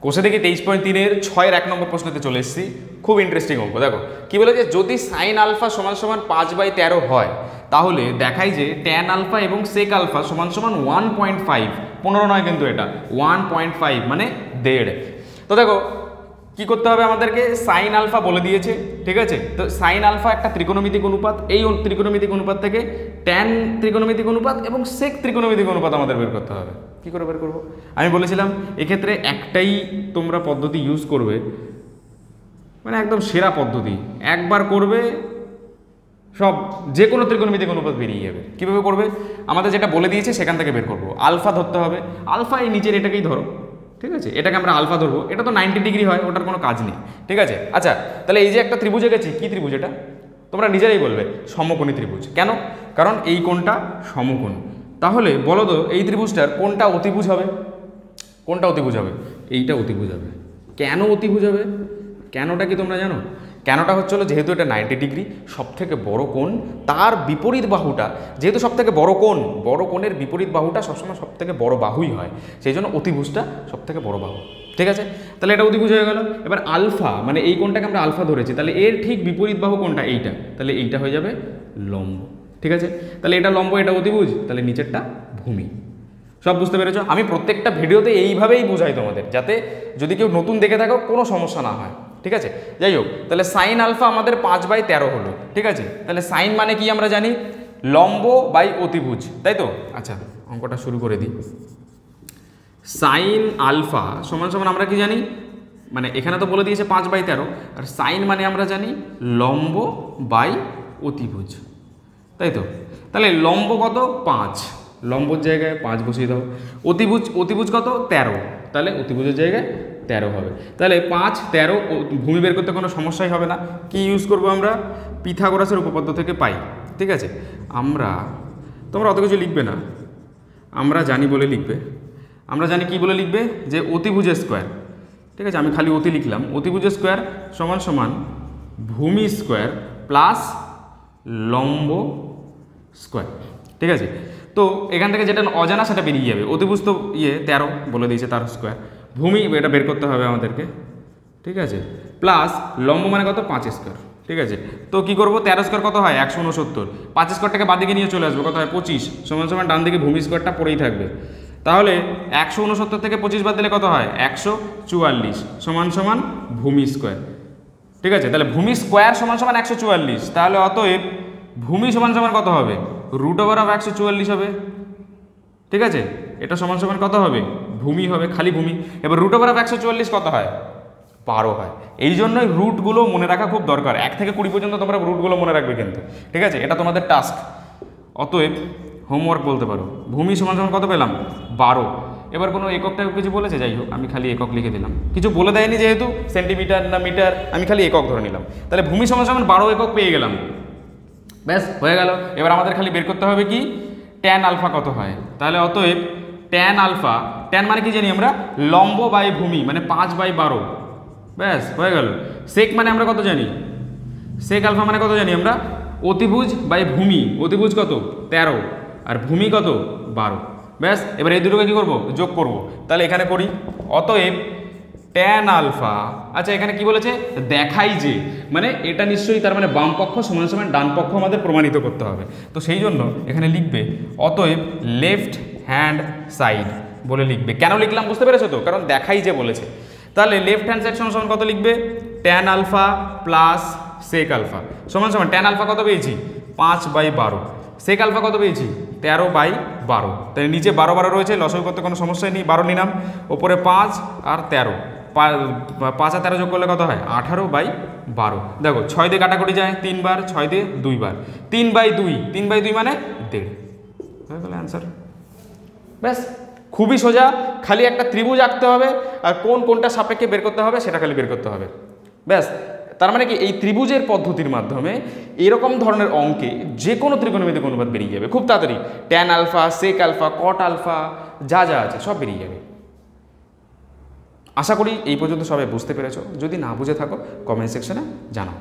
কোষে থেকে 23.3-এর 6-এর 1 নম্বর প্রশ্নতে চলে এসেছি। খুব ইন্টারেস্টিং অঙ্ক। দেখো কি বলে যে যদি সাইন আলফা সমান সমান 5/13 হয় তাহলে দেখাই যে ট্যান আলফা এবং সেক আলফা সমান সমান 1.5, 15 নয় কিন্তু এটা 1.5 মানে 1.5। তো দেখো কি করতে হবে আমাদেরকে, সাইন আলফা বলে দিয়েছে, ঠিক আছে। তো সাইন আলফা একটা ত্রিকোণমিতিক অনুপাত, এই ত্রিকোণমিতিক অনুপাত থেকে ট্যান ত্রিকোণমিতিক অনুপাত এবং সেক ত্রিকোণমিতিক অনুপাত আমাদের বের করতে হবে। কি করে বের করব? আমি বলেছিলাম এক্ষেত্রে একটাই তোমরা পদ্ধতি ইউজ করবে, মানে একদম সেরা পদ্ধতি, একবার করবে সব যে কোনো ত্রিকোণমিতিক অনুপাত বেরিয়ে যাবে। কীভাবে করবে? আমাদের যেটা বলে দিয়েছে সেখান থেকে বের করবো। আলফা ধরতে হবে, আলফা এই নিচের এটাকেই ধরো, ঠিক আছে, এটাকে আমরা আলফা ধরবো। এটা তো 90 ডিগ্রি হয়, ওটার কোনো কাজ নেই, ঠিক আছে। আচ্ছা তাহলে এই যে একটা ত্রিভুজে গেছি, কি ত্রিভুজ এটা? তোমরা নিজেরাই বলবে সমকোণী ত্রিভুজ। কেন? কারণ এই কোণটা সমকোণ। তাহলে বলো তো এই ত্রিভুজটার কোনটা অতিভুজ হবে? কোনটা অতিভুজ হবে? এইটা অতিভুজ হবে। কেন অতিভুজ হবে? কেনটা কি তোমরা জানো? কেনটা হচ্ছিল যেহেতু এটা 90 ডিগ্রি, সবথেকে বড় কোণ, তার বিপরীত বাহুটা যেহেতু সবথেকে বড় কোণ, বড় কোণের বিপরীত বাহুটা সবসময় সবথেকে বড় বাহুই হয়, সেই জন্য অতিভুজটা সবথেকে বড় বাহু, ঠিক আছে। তাহলে এটা অতিভুজ হয়ে গেল। এবার আলফা মানে এই কোণটাকে আমরা আলফা ধরেছি, তাহলে এর ঠিক বিপরীত বাহু কোনটা? এইটা, তাহলে এইটা হয়ে যাবে লম্ব, ঠিক আছে। তাহলে এটা লম্ব, এটা অতিভুজ, তাহলে নিচেরটা ভূমি। সব বুঝতে পেরেছো? আমি প্রত্যেকটা ভিডিওতে এইভাবেই বোঝাই তোমাদের, যাতে যদি কেউ নতুন দেখে থাকো কোনো সমস্যা না হয়, ঠিক আছে। যাই হোক, তাহলে সাইন আলফা আমাদের 5/13 হলো, ঠিক আছে। তাহলে সাইন মানে কি আমরা জানি? লম্ব বাই অতিভুজ, তাই তো? আচ্ছা অঙ্কটা শুরু করে দিই। সাইন আলফা সমান সমান আমরা কি জানি, মানে এখানে তো বলে দিয়েছে 5/13, আর সাইন মানে আমরা জানি লম্ব বাই অতিভুজ, তাই তো। তাহলে লম্ব কত? 5, লম্বর জায়গায় 5 বসিয়ে দাও। অতিভুজ কত? 13, তাহলে অতিভুজের জায়গায় 13 হবে। তাহলে 5, 13 ভূমি বের করতে কোনো সমস্যাই হবে না। কি ইউজ করবো আমরা? পিথাগোরাসের উপপাদ্য থেকে পাই, ঠিক আছে। তোমরা অত কিছু লিখবে না, আমরা জানি বলে লিখবে। আমরা জানি কি বলে লিখবে? যে অতিভুজের স্কোয়ার, ঠিক আছে। আমি খালি অতি লিখলাম। অতিভুজের স্কোয়ার সমান সমান ভূমি স্কোয়ার প্লাস লম্ব স্কোয়ার, ঠিক আছে। তো এখান থেকে যেটা অজানা সেটা বেরিয়ে যাবে। অতিভুজ তো 13 বলে দিয়েছে, তার স্কোয়ার। ভূমি এটা বের করতে হবে আমাদেরকে, ঠিক আছে। প্লাস লম্ব মানে কত? 5 স্কোয়ার, ঠিক আছে। তো কি করবো? 13 স্কোয়ার কত হয়? 169। 5 স্কোয়ারটাকে বাদিকে নিয়ে চলে আসবো, কত হয়? 25 সমান সমান ডান দিকে ভূমি স্কোয়ারটা পড়েই থাকবে। তাহলে 169 থেকে 25 বাদ দিলে কত হয়? 144 সমান সমান ভূমি স্কোয়ার, ঠিক আছে। তাহলে ভূমি স্কোয়ার সমান সমান 144, তাহলে অতএব ভূমি সমান সমান কত হবে? √144 হবে, ঠিক আছে। এটা সমান সমান কত হবে? ভূমি হবে, খালি ভূমি। এবার √144 কত হয়? 12 হয়। এই জন্যই রুটগুলো মনে রাখা খুব দরকার। 1 থেকে 20 পর্যন্ত তোমরা রুটগুলো মনে রাখবে কিন্তু, ঠিক আছে। এটা তোমাদের টাস্ক, অতএব হোমওয়ার্ক বলতে পারো। ভূমি সমান সমান কত পেলাম? 12। এবার কোনো এককটা কিছু বলেছে? যাই হোক, আমি খালি একক লিখে দিলাম। কিছু বলে দেয়নি যেহেতু, সেন্টিমিটার না মিটার, আমি খালি একক ধরে নিলাম। তাহলে ভূমি সমান সমান 12 একক পেয়ে গেলাম, ব্যাস হয়ে গেল। এবার আমাদের খালি বের করতে হবে কি? ট্যান আলফা কত হয়। তাহলে অতএব ট্যান আলফা, ট্যান মানে কি জানি আমরা? লম্ব বাই ভূমি, মানে 5/12, ব্যাস হয়ে গেল। সেক মানে আমরা কত জানি? সেক আলফা মানে কত জানি আমরা? অতিভুজ বাই ভূমি। অতিভুজ কত? 13, আর ভূমি কত? 12, ব্যাস। এবার এই দুটোকে কী করবো? যোগ করব। তাহলে এখানে করি। অতএব ট্যান আলফা, আচ্ছা এখানে কি বলেছে? দেখাই যে, মানে এটা নিশ্চয়ই তার মানে বাম পক্ষ সমান সমান ডান পক্ষ আমাদের প্রমাণিত করতে হবে। তো সেই জন্য এখানে লিখবে অতএব লেফট হ্যান্ড সাইড বলে লিখবে। কেন লিখলাম বুঝতে পেরেছো তো? কারণ দেখাই যে বলেছে। তাহলে লেফট হ্যান্ড সাইড সমান সমান কত লিখবে? Tan alpha plus sec alpha সমান সমান, ট্যান আলফা কত পেয়েছি? 5/12। সেক আলফা কত পেয়েছি? 13/12। তাহলে নিচে 12 রয়েছে, লসাগু করতে কোনো সমস্যাই নেই, 12 নিলাম। ওপরে 5 আর 13, 5 আর 13 যোগ করলে কত হয়? 18/12। দেখো 6 দিয়ে কাটাকুটি যায় 3 বার, 6 দিয়ে 2 বার, 3/2, 3/2 মানে 1.5 হয়ে গেল অ্যান্সার। ব্যাস খুবই সোজা, খালি একটা ত্রিভুজ আঁকতে হবে আর কোনটা সাপেক্ষে বের করতে হবে সেটা খালি বের করতে হবে, ব্যাস। তার মানে কি এই ত্রিভুজের পদ্ধতির মাধ্যমে এরকম ধরনের অঙ্কে যে কোনো ত্রিকোণমিতিক অনুপাত বেরিয়ে যাবে খুব তাড়াতাড়ি। Tan alpha, sec alpha, cot alpha, যা আছে সব বেরিয়ে যাবে। আশা করি এই পর্যন্ত সবাই বুঝতে পেরেছো। যদি না বুঝে থাকো কমেন্ট সেকশনে জানাও।